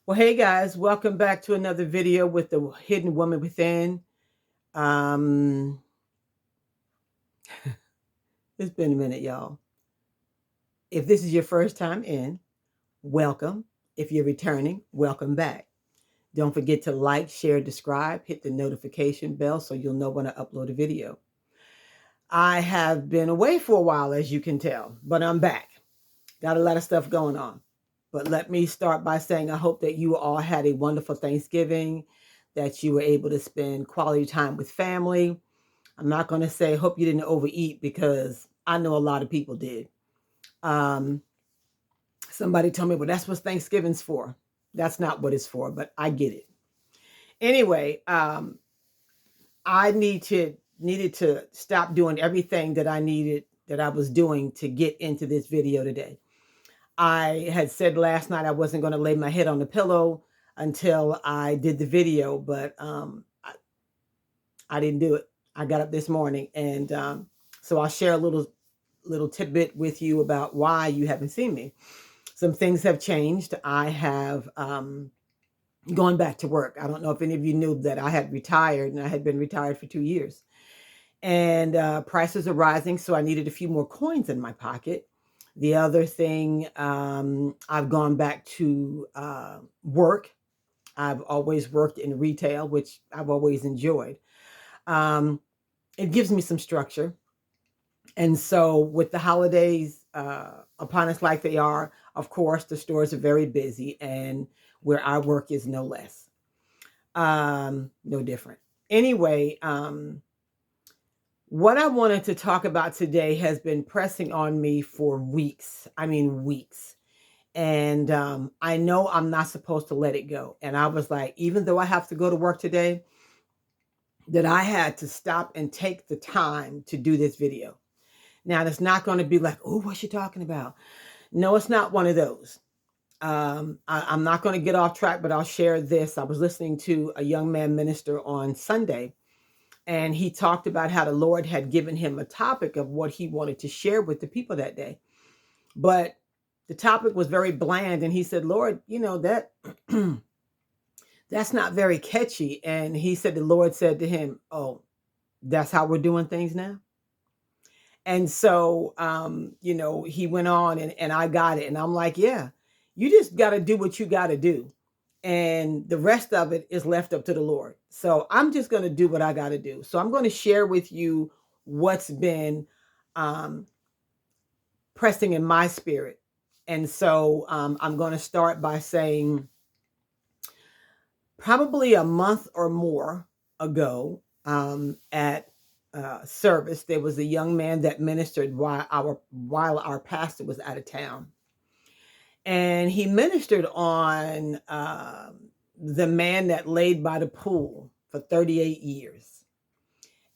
Well, hey guys, welcome back to another video with the Hidden Woman Within. Um, it's been a minute, y'all. If this is your first time in, welcome. If you're returning, welcome back. Don't forget to like, share, subscribe, hit the notification bell so you'll know when I upload a video. I have been away for a while, as you can tell, but I'm back. Got a lot of stuff going on. But let me start by saying I hope that you all had a wonderful Thanksgiving, that you were able to spend quality time with family. I'm not going to say hope you didn't overeat because I know a lot of people did. Um, Somebody told me, well, that's what Thanksgiving's for. That's not what it's for, but I get it. Anyway, I needed to stop doing everything that I was doing to get into this video today. I had said last night I wasn't going to lay my head on the pillow until I did the video, but I didn't do it. I got up this morning, and so I'll share a little tidbit with you about why you haven't seen me. Some things have changed. I have gone back to work. I don't know if any of you knew that I had retired, and I had been retired for 2 years. And prices are rising, so I needed a few more coins in my pocket. The other thing, I've gone back to work. I've always worked in retail, which I've always enjoyed. Um, it gives me some structure. And so, with the holidays upon us like they are, of course, the stores are very busy, and where I work is no less, no different. Anyway, what I wanted to talk about today has been pressing on me for weeks. I mean, weeks. And I know I'm not supposed to let it go. And I was like, even though I have to go to work today, that I had to stop and take the time to do this video. Now, it's not going to be like, oh, what's she talking about? No, it's not one of those. I'm not going to get off track, but I'll share this. I was listening to a young man minister on Sunday, and he talked about how the Lord had given him a topic of what he wanted to share with the people that day. But the topic was very bland, and he said, Lord, that that's not very catchy. And he said, the Lord said to him, oh, that's how we're doing things now. And so, he went on, and I got it. And I'm like, yeah, you just got to do what you got to do. And the rest of it is left up to the Lord. So I'm just going to do what I got to do. So I'm going to share with you what's been um, pressing in my spirit. And so I'm going to start by saying probably a month or more ago at service, there was a young man that ministered while our pastor was out of town, and he ministered on the man that laid by the pool for 38 years,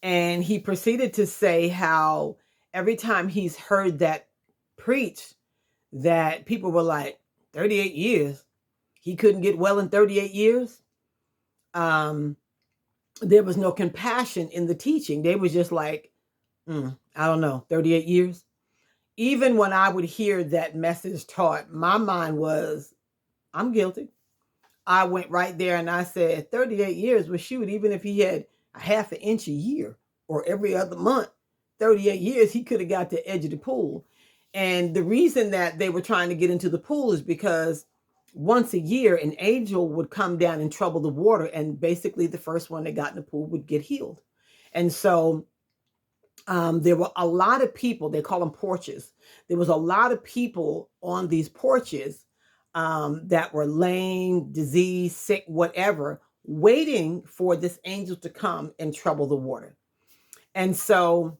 and he proceeded to say how every time he's heard that preached, that people were like, 38 years, he couldn't get well in 38 years. um there was no compassion in the teaching. They was just like, I don't know, 38 years. Even when I would hear that message taught, my mind was, I'm guilty. I went right there and I said, 38 years, well, shoot, even if he had a half an inch a year or every other month, 38 years, he could have got to the edge of the pool. And the reason that they were trying to get into the pool is because once a year, an angel would come down and trouble the water. And basically, the first one that got in the pool would get healed. And so there were a lot of people, they call them porches. There was a lot of people on these porches that were lame, diseased, sick, whatever, waiting for this angel to come and trouble the water. And so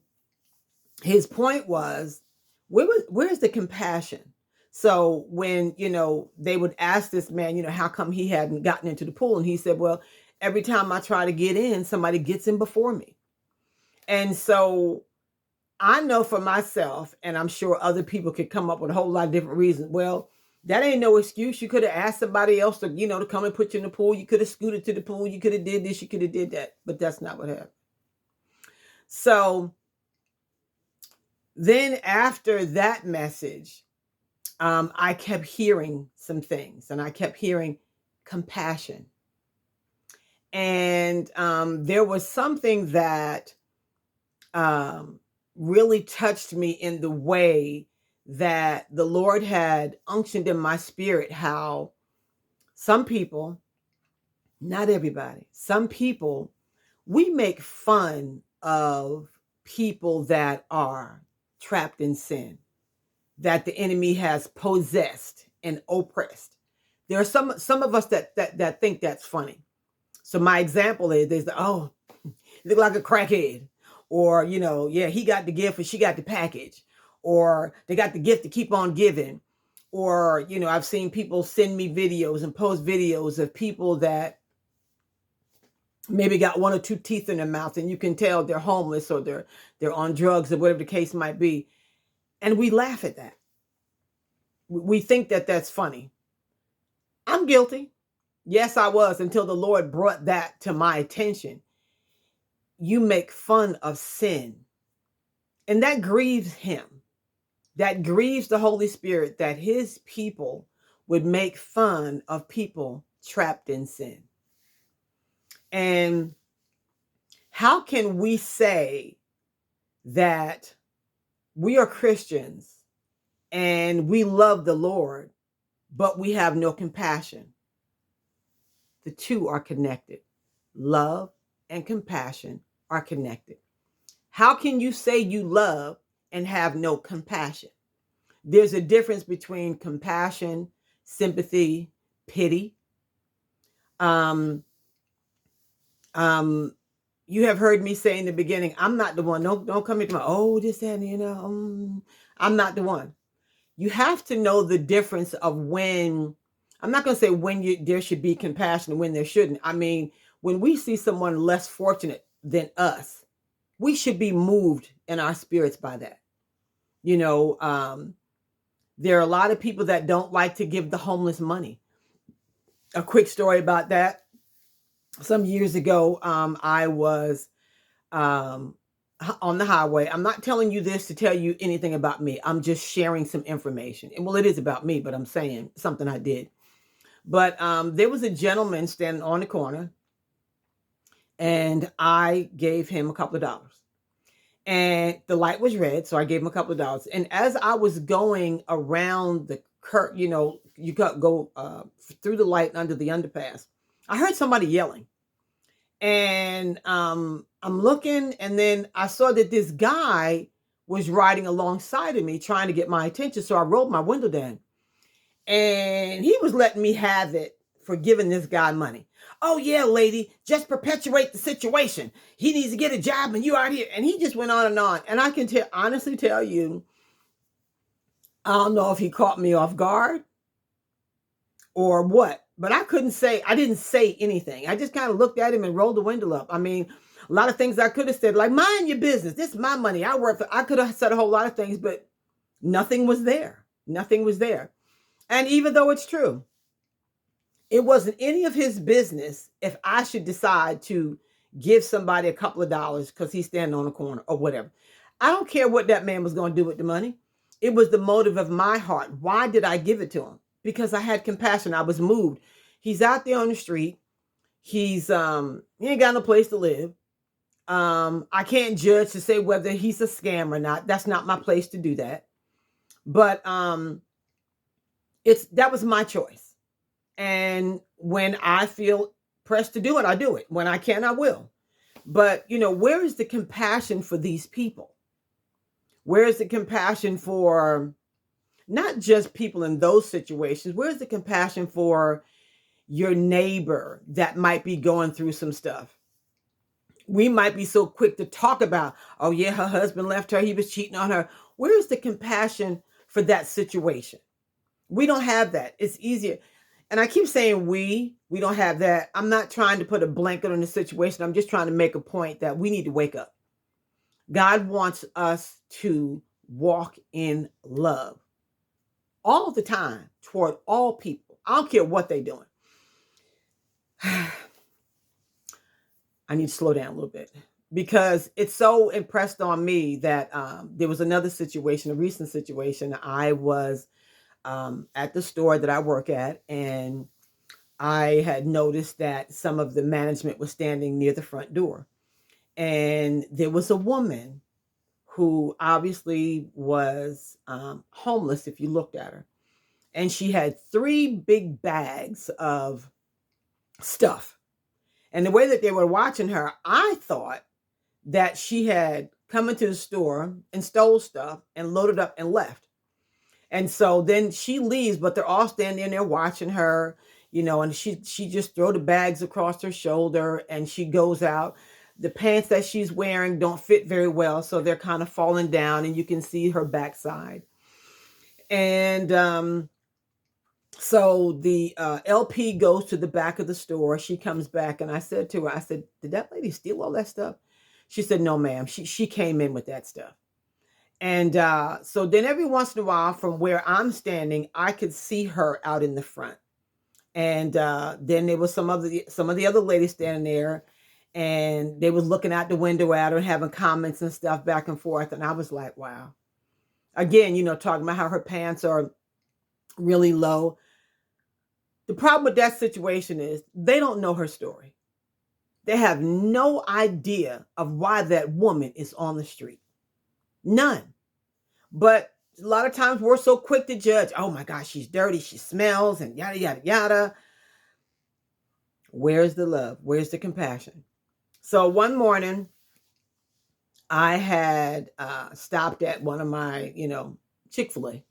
his point was, where's the compassion? So when, they would ask this man, how come he hadn't gotten into the pool? And he said, well, every time I try to get in, somebody gets in before me. And so I know for myself, and I'm sure other people could come up with a whole lot of different reasons. Well, that ain't no excuse. You could have asked somebody else to come and put you in the pool. You could have scooted to the pool. You could have did this. You could have did that. But that's not what happened. So then after that message, I kept hearing some things, and I kept hearing, compassion. And there was something that really touched me in the way that the Lord had unctioned in my spirit, how some people, not everybody, some people, we make fun of people that are trapped in sin, that the enemy has possessed and oppressed. There are some of us that think that's funny. So my example is there's the, oh, look like a crackhead, or yeah, he got the gift and she got the package, or they got the gift to keep on giving, or I've seen people send me videos and post videos of people that maybe got one or two teeth in their mouth, and you can tell they're homeless or they're on drugs or whatever the case might be, and we laugh at that. We think that that's funny. I'm guilty. Yes, I was, until the Lord brought that to my attention. You make fun of sin, and that grieves him. That grieves the Holy Spirit, that his people would make fun of people trapped in sin. And how can we say that we are Christians and we love the Lord, but we have no compassion? The two are connected. Love and compassion are connected. How can you say you love and have no compassion? There's a difference between compassion, sympathy, pity. You have heard me say in the beginning, I'm not the one. Don't come into my, oh, this and I'm not the one. You have to know the difference of when. I'm not going to say when there should be compassion and when there shouldn't. I mean, when we see someone less fortunate than us, we should be moved in our spirits by that. There are a lot of people that don't like to give the homeless money. A quick story about that. Some years ago, I was on the highway. I'm not telling you this to tell you anything about me. I'm just sharing some information. And well, it is about me, but I'm saying something I did. But there was a gentleman standing on the corner, and I gave him a couple of dollars. And the light was red, so I gave him a couple of dollars. And as I was going around the curb, you got go through the light under the underpass, I heard somebody yelling. And I'm looking, and then I saw that this guy was riding alongside of me trying to get my attention. So I rolled my window down, and he was letting me have it for giving this guy money. Oh yeah, lady, just perpetuate the situation. He needs to get a job and you out here. And he just went on. And I can honestly tell you, I don't know if he caught me off guard or what, but I didn't say anything. I just kind of looked at him and rolled the window up. I mean, a lot of things I could have said, like, mind your business. This is my money. I could have said a whole lot of things, but nothing was there. Nothing was there. And even though it's true, it wasn't any of his business if I should decide to give somebody a couple of dollars because he's standing on the corner or whatever. I don't care what that man was going to do with the money. It was the motive of my heart. Why did I give it to him? Because I had compassion. I was moved. He's out there on the street. He ain't got no place to live. I can't judge to say whether he's a scam or not. That's not my place to do that. But that was my choice. And when I feel pressed to do it, I do it. When I can, I will. But, where is the compassion for these people? Where is the compassion for not just people in those situations? Where's the compassion for your neighbor that might be going through some stuff? We might be so quick to talk about, oh yeah, her husband left her. He was cheating on her. Where's the compassion for that situation? We don't have that. It's easier. And I keep saying we don't have that. I'm not trying to put a blanket on the situation. I'm just trying to make a point that we need to wake up. God wants us to walk in love all the time toward all people. I don't care what they're doing. I need to slow down a little bit because it's so impressed on me that there was another situation, a recent situation. I was at the store that I work at, and I had noticed that some of the management was standing near the front door. And there was a woman who obviously was homeless if you looked at her. And she had three big bags of stuff. And the way that they were watching her, I thought that she had come into the store and stole stuff and loaded up and left. And so then she leaves, but they're all standing there watching her, and she just throw the bags across her shoulder and she goes out. The pants that she's wearing don't fit very well, so they're kind of falling down and you can see her backside. And so the LP goes to the back of the store. She comes back and I said to her, I said, "Did that lady steal all that stuff?" She said, "No, ma'am. She came in with that stuff." And so then every once in a while, from where I'm standing, I could see her out in the front. And then there was some of the other ladies standing there, and they was looking out the window at her and having comments and stuff back and forth. And I was like, wow. Again, talking about how her pants are really low. The problem with that situation is they don't know her story. They have no idea of why that woman is on the street. None. But a lot of times we're so quick to judge. Oh my gosh, she's dirty. She smells and yada, yada, yada. Where's the love? Where's the compassion? So one morning I had stopped at one of my, Chick-fil-A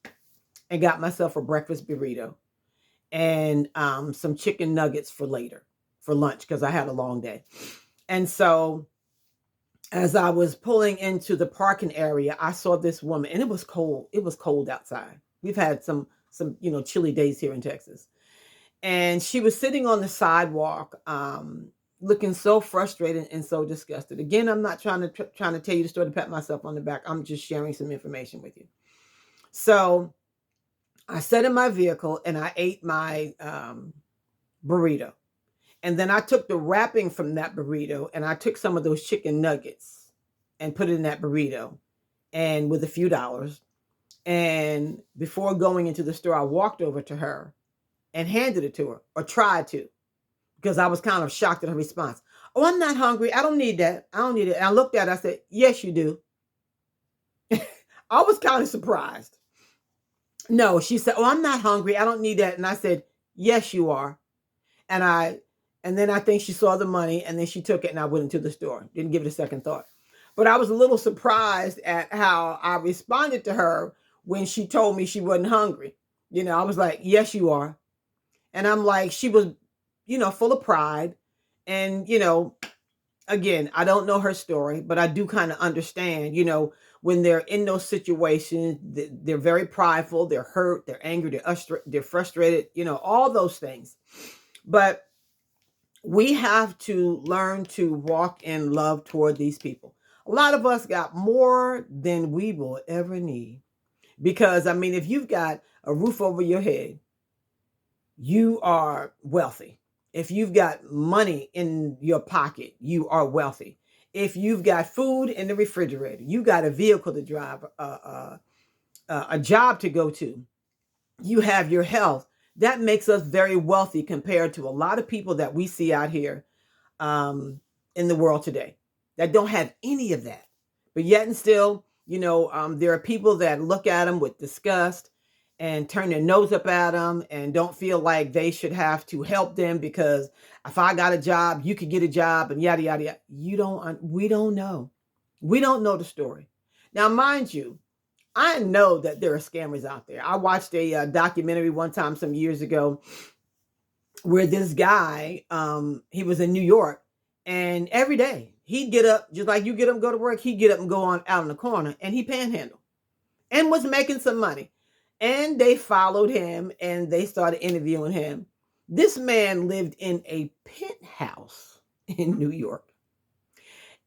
and got myself a breakfast burrito and some chicken nuggets for lunch, because I had a long day. And so as I was pulling into the parking area, I saw this woman, and it was cold. It was cold outside. We've had some chilly days here in Texas. And she was sitting on the sidewalk, looking so frustrated and so disgusted. Again, I'm not trying to tell you the story to pat myself on the back. I'm just sharing some information with you. So I sat in my vehicle and I ate my burrito. And then I took the wrapping from that burrito and I took some of those chicken nuggets and put it in that burrito, and with a few dollars. And before going into the store, I walked over to her and handed it to her, or tried to, because I was kind of shocked at her response. "Oh, I'm not hungry. I don't need that. I don't need it." And I looked at her, I said, "Yes, you do." I was kind of surprised. No, she said, "Oh, I'm not hungry. I don't need that." And I said, "Yes, you are." And then I think she saw the money and then she took it and I went into the store. Didn't give it a second thought. But I was a little surprised at how I responded to her when she told me she wasn't hungry. I was like, "Yes, you are." And I'm like, she was, full of pride. And, again, I don't know her story, but I do kind of understand, when they're in those situations, they're very prideful, they're hurt, they're angry, they're frustrated, all those things. But we have to learn to walk in love toward these people. A lot of us got more than we will ever need. Because, I mean, if you've got a roof over your head, you are wealthy. If you've got money in your pocket, you are wealthy. If you've got food in the refrigerator, you got a vehicle to drive, a job to go to, you have your health. That makes us very wealthy compared to a lot of people that we see out here in the world today that don't have any of that. But yet and still, there are people that look at them with disgust and turn their nose up at them and don't feel like they should have to help them, because if I got a job, you could get a job, and yada, yada, yada. We don't know. We don't know the story. Now, mind you, I know that there are scammers out there. I watched a documentary one time some years ago where this guy, he was in New York, and every day he'd get up, just like you get up and go to work, he'd get up and go on out in the corner, and he panhandled and was making some money. And they followed him and they started interviewing him. This man lived in a penthouse in New York,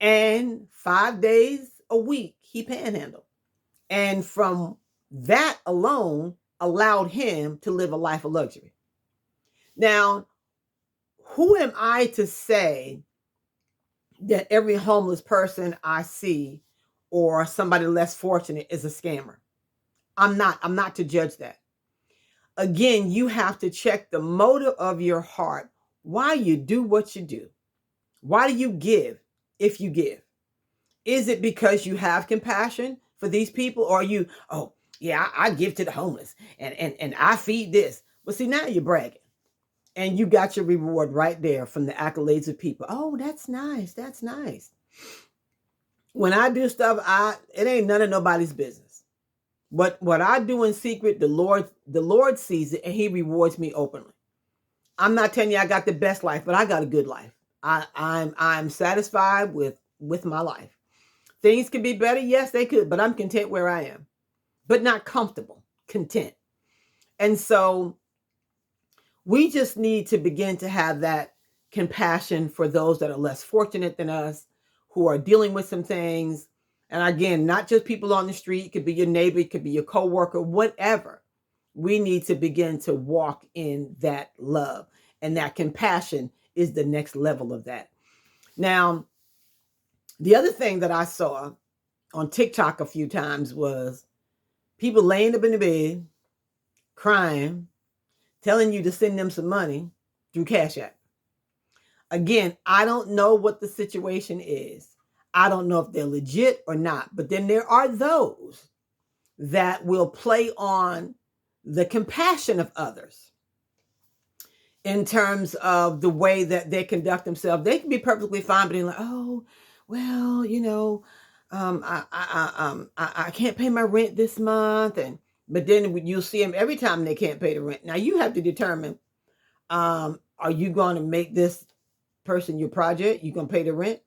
and 5 days a week he panhandled. And from that alone allowed him to live a life of luxury. Now, who am I to say that every homeless person I see or somebody less fortunate is a scammer? I'm not to judge that. again, you have to check the motive of your heart, why you do what you do. Why do you give if you give? Is it because you have compassion for these people? Or are you, oh, yeah, I give to the homeless and I feed this. Well, see, now you're bragging. And you got your reward right there from the accolades of people. Oh, that's nice. That's nice. When I do stuff, it ain't none of nobody's business. But what I do in secret, the Lord sees it and he rewards me openly. I'm not telling you I got the best life, but I got a good life. I'm satisfied with my life. Things could be better, yes, they could, but I'm content where I am. But not comfortable, content. And so we just need to begin to have that compassion for those that are less fortunate than us, who are dealing with some things. And again, not just people on the street, it could be your neighbor, it could be your coworker, whatever. We need to begin to walk in that love, and that compassion is the next level of that. Now, the other thing that I saw on TikTok a few times was people laying up in the bed, crying, telling you to send them some money through Cash App. Again, I don't know what the situation is. I don't know if they're legit or not. But then there are those that will play on the compassion of others in terms of the way that they conduct themselves. They can be perfectly fine, but they're like, oh, well, I can't pay my rent this month. But then you'll see them every time they can't pay the rent. Now you have to determine, are you going to make this person your project? You going to pay the rent?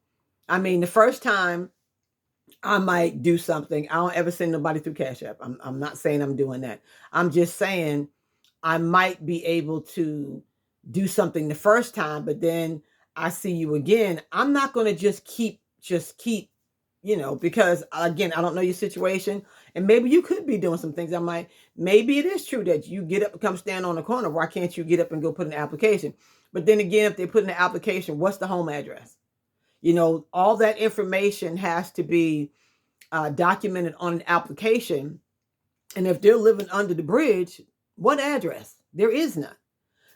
I mean, the first time I might do something, I don't ever send nobody through Cash App. I'm not saying I'm doing that. I'm just saying I might be able to do something the first time, but then I see you again. I'm not going to just keep, because again, I don't know your situation, and maybe you could be doing some things. Maybe it is true that you get up and come stand on the corner. Why can't you get up and go put an application? But then again, if they put in an application, what's the home address? All that information has to be documented on an application. And if they're living under the bridge, what address? There is none.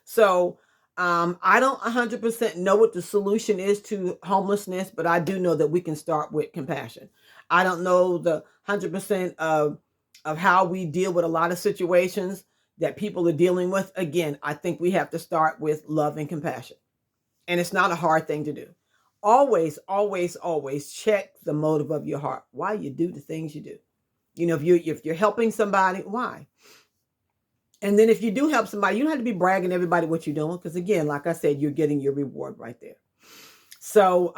So I don't 100% know what the solution is to homelessness, but I do know that we can start with compassion. I don't know the 100% of how we deal with a lot of situations that people are dealing with. Again, I think we have to start with love and compassion. And it's not a hard thing to do. Always, always, always check the motive of your heart. Why you do the things you do. If you're helping somebody, why? And then if you do help somebody, you don't have to be bragging to everybody what you're doing. Because again, like I said, you're getting your reward right there. So,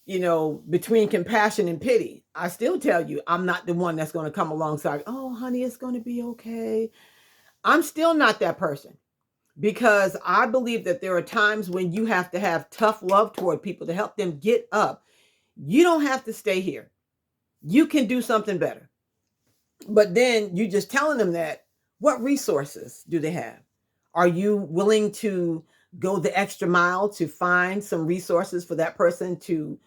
between compassion and pity, I still tell you, I'm not the one that's going to come alongside. Oh, honey, it's going to be okay. I'm still not that person, because I believe that there are times when you have to have tough love toward people to help them get up. You don't have to stay here. You can do something better. But then you just telling them that, what resources do they have? Are you willing to go the extra mile to find some resources for that person to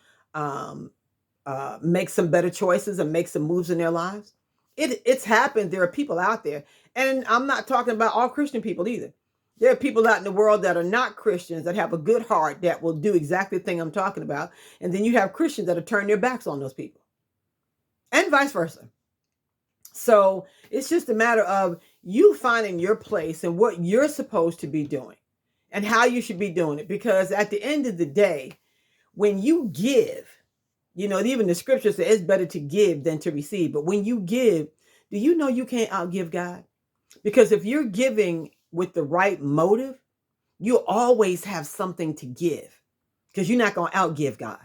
make some better choices and make some moves in their lives? It's happened. There are people out there, and I'm not talking about all Christian people either. There are people out in the world that are not Christians that have a good heart that will do exactly the thing I'm talking about. And then you have Christians that have turned their backs on those people, and vice versa. So it's just a matter of you finding your place and what you're supposed to be doing and how you should be doing it. Because at the end of the day, when you give, even the scripture says it's better to give than to receive. But when you give, do you know you can't outgive God? Because if you're giving with the right motive, you'll always have something to give, because you're not going to outgive God.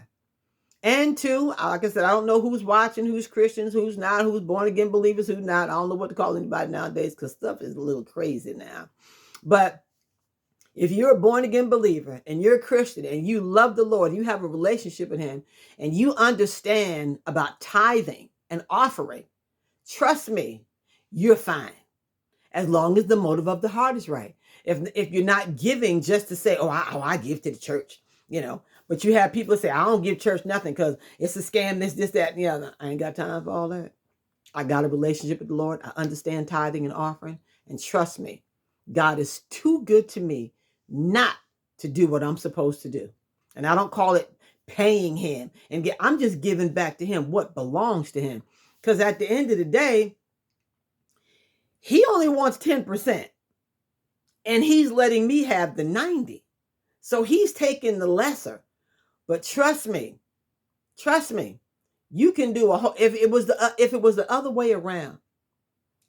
And two, like I said, I don't know who's watching, who's Christians, who's not, who's born again believers, who's not. I don't know what to call anybody nowadays, because stuff is a little crazy now. But if you're a born again believer and you're a Christian and you love the Lord, you have a relationship with him, and you understand about tithing and offering, trust me, you're fine. As long as the motive of the heart is right. If you're not giving just to say, I give to the church, but you have people say, I don't give church nothing because it's a scam, this, that, and the other. I ain't got time for all that. I got a relationship with the Lord. I understand tithing and offering. And trust me, God is too good to me not to do what I'm supposed to do. And I don't call it paying him I'm just giving back to him what belongs to him. Because at the end of the day, he only wants 10% and he's letting me have the 90. So he's taking the lesser. But trust me, you can do a whole, if it was the other way around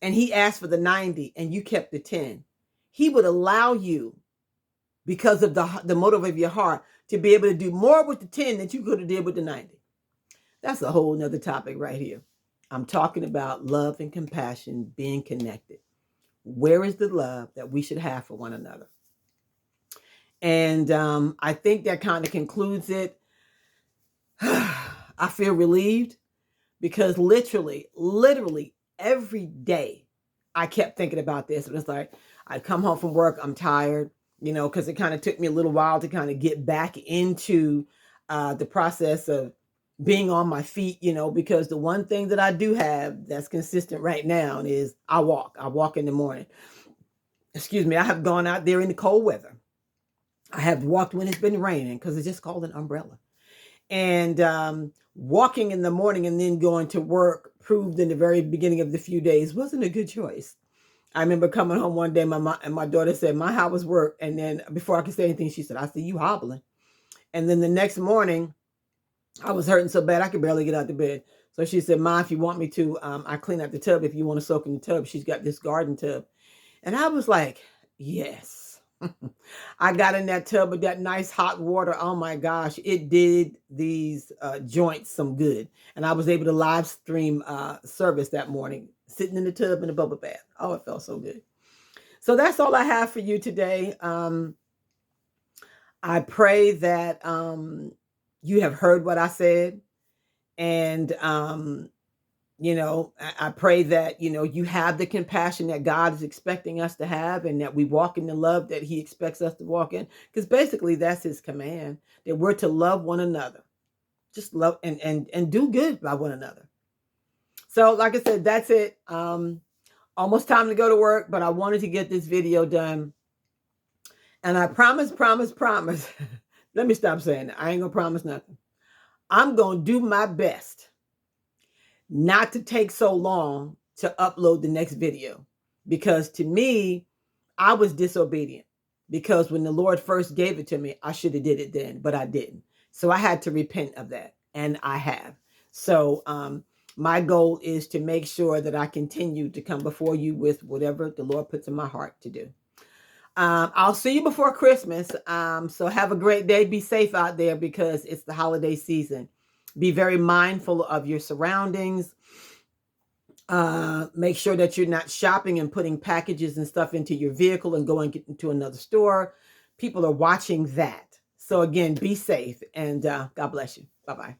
and he asked for the 90 and you kept the 10, he would allow you, because of the motive of your heart, to be able to do more with the 10 than you could have did with the 90. That's a whole nother topic right here. I'm talking about love and compassion being connected. Where is the love that we should have for one another? And I think that kind of concludes it. I feel relieved because literally every day I kept thinking about this. It was like, I'd come home from work, I'm tired, because it kind of took me a little while to kind of get back into the process of being on my feet, because the one thing that I do have that's consistent right now is I walk in the morning. Excuse me. I have gone out there in the cold weather. I have walked when it's been raining because it's just called an umbrella. And walking in the morning and then going to work proved in the very beginning of the few days wasn't a good choice. I remember coming home one day, and my daughter said, "Ma, how was work?" And then before I could say anything, she said, "I see you hobbling." And then the next morning, I was hurting so bad I could barely get out of bed. So she said, "Ma, if you want me to, I clean out the tub. If you want to soak in the tub," she's got this garden tub. And I was like, yes. I got in that tub with that nice hot water. Oh my gosh, it did these joints some good. And I was able to live stream service that morning, sitting in the tub in a bubble bath. Oh, it felt so good. So that's all I have for you today. I pray that you have heard what I said. And I pray that, you have the compassion that God is expecting us to have, and that we walk in the love that he expects us to walk in. Because basically that's his command, that we're to love one another. Just love and do good by one another. So like I said, that's it. Almost time to go to work, but I wanted to get this video done. And I promise. Let me stop saying that. I ain't gonna promise nothing. I'm gonna do my best not to take so long to upload the next video, because to me, I was disobedient, because when the Lord first gave it to me, I should have did it then, but I didn't. So I had to repent of that, and I have. So my goal is to make sure that I continue to come before you with whatever the Lord puts in my heart to do. I'll see you before Christmas. So have a great day. Be safe out there because it's the holiday season. Be very mindful of your surroundings. Make sure that you're not shopping and putting packages and stuff into your vehicle and going into another store. People are watching that. So again, be safe, and God bless you. Bye-bye.